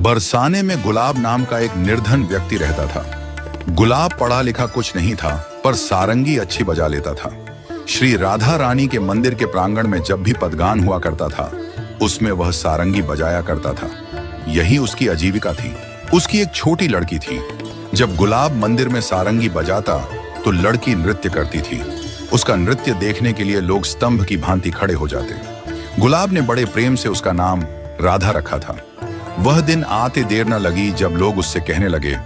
बरसाने में गुलाब नाम का एक निर्धन व्यक्ति रहता था। गुलाब पढ़ा लिखा कुछ नहीं था, पर सारंगी अच्छी बजा लेता था। श्री राधा रानी के मंदिर के प्रांगण में जब भी पदगान हुआ करता था, उसमें वह सारंगी बजाया करता था। यही उसकी आजीविका थी। उसकी एक छोटी लड़की थी। जब गुलाब मंदिर में सारंगी बजाता तो लड़की नृत्य करती थी। उसका नृत्य देखने के लिए लोग स्तंभ की भांति खड़े हो जाते। गुलाब ने बड़े प्रेम से उसका नाम राधा रखा था। वह दिन आते देर न लगी जब लोग उससे कहने लगे,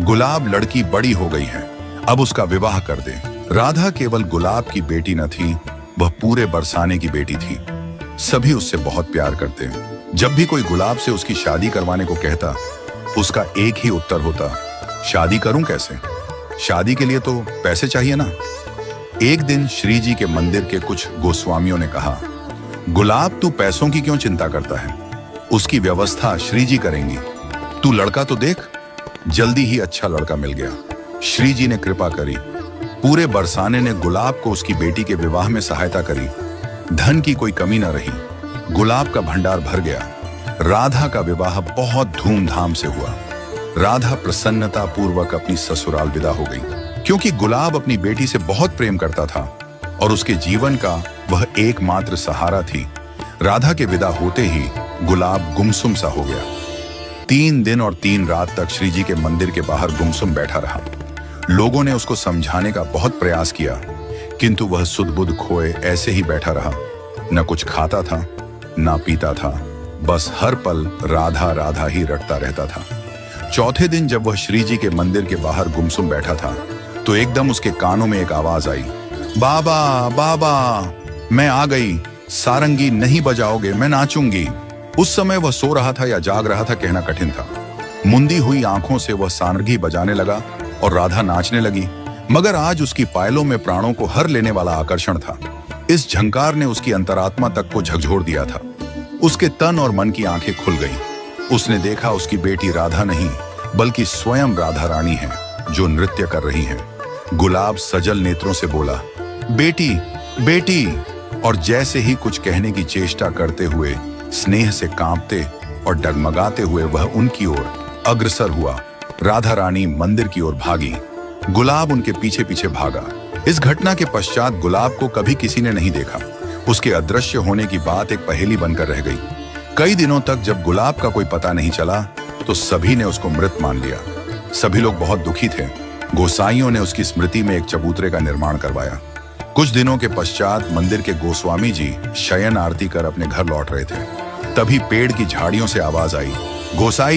गुलाब लड़की बड़ी हो गई है, अब उसका विवाह कर दे। राधा केवल गुलाब की बेटी न थी, वह पूरे बरसाने की बेटी थी। सभी उससे बहुत प्यार करते। जब भी कोई गुलाब से उसकी शादी करवाने को कहता, उसका एक ही उत्तर होता, शादी करूं कैसे? शादी के लिए तो पैसे चाहिए ना। एक दिन श्री जी के मंदिर के कुछ गोस्वामियों ने कहा, गुलाब तू पैसों की क्यों चिंता करता है? उसकी व्यवस्था श्री जी करेंगी। तू लड़का तो देख। जल्दी ही अच्छा लड़का मिल गया। श्री जी ने कृपा करी। पूरे बरसाने ने गुलाब को उसकी बेटी के विवाह में सहायता करी। धन की कोई कमी न रही। गुलाब का भंडार भर गया। राधा का विवाह बहुत धूमधाम से हुआ। राधा प्रसन्नता पूर्वक अपनी ससुराल विदा हो गई, क्योंकि गुलाब अपनी बेटी से बहुत प्रेम करता था और उसके जीवन का वह एकमात्र सहारा थी। राधा के विदा होते ही गुलाब गुमसुम सा हो गया। 3 दिन और 3 रात तक श्री जी के मंदिर के बाहर गुमसुम बैठा रहा। लोगों ने उसको समझाने का बहुत प्रयास किया, किंतु वह सुध-बुध खोए ऐसे ही बैठा रहा। न कुछ खाता था, न पीता था, बस हर पल राधा राधा ही रटता रहता था। चौथे दिन जब वह श्री जी के मंदिर के बाहर गुमसुम बैठा था, तो एकदम उसके कानों में एक आवाज आई, बाबा बाबा, मैं आ गई। सारंगी नहीं बजाओगे, मैं नाचूंगी। उस समय वह सो रहा था या जाग रहा था, कहना कठिन था। मुंदी हुई आंखों से वह सारंगी बजाने लगा और राधा नाचने लगी। मगर आज उसकी पायलों में प्राणों को हर लेने वाला आकर्षण था। इस झंकार ने उसकी अंतरात्मा तक को झकझोर दिया था। उसके तन और मन की आंखें खुल गईं। उसने देखा उसकी बेटी राधा नहीं, बल्कि स्वयं राधा रानी है, जो नृत्य कर रही है। गुलाब सजल नेत्रों से बोला, बेटी बेटी, और जैसे ही कुछ कहने की चेष्टा करते हुए, स्नेह से कांपते और डगमगाते हुए वह उनकी ओर अग्रसर हुआ। राधा रानी मंदिर की ओर भागी। गुलाब उनके पीछे पीछे भागा। इस घटना के पश्चात गुलाब को कभी किसी ने नहीं देखा। उसके अदृश्य होने की बात एक पहेली बनकर रह गई। कई दिनों तक जब गुलाब का कोई पता नहीं चला, तो सभी ने उसको मृत मान लिया। सभी लोग बहुत दुखी थे। गोसाइयों ने उसकी स्मृति में एक चबूतरे का निर्माण करवाया। कुछ दिनों के पश्चात मंदिर के गोस्वामी जी शयन आरती कर अपने घर लौट रहे थे। तभी पेड़ की झाड़ियों से आवाज आई, गोसाई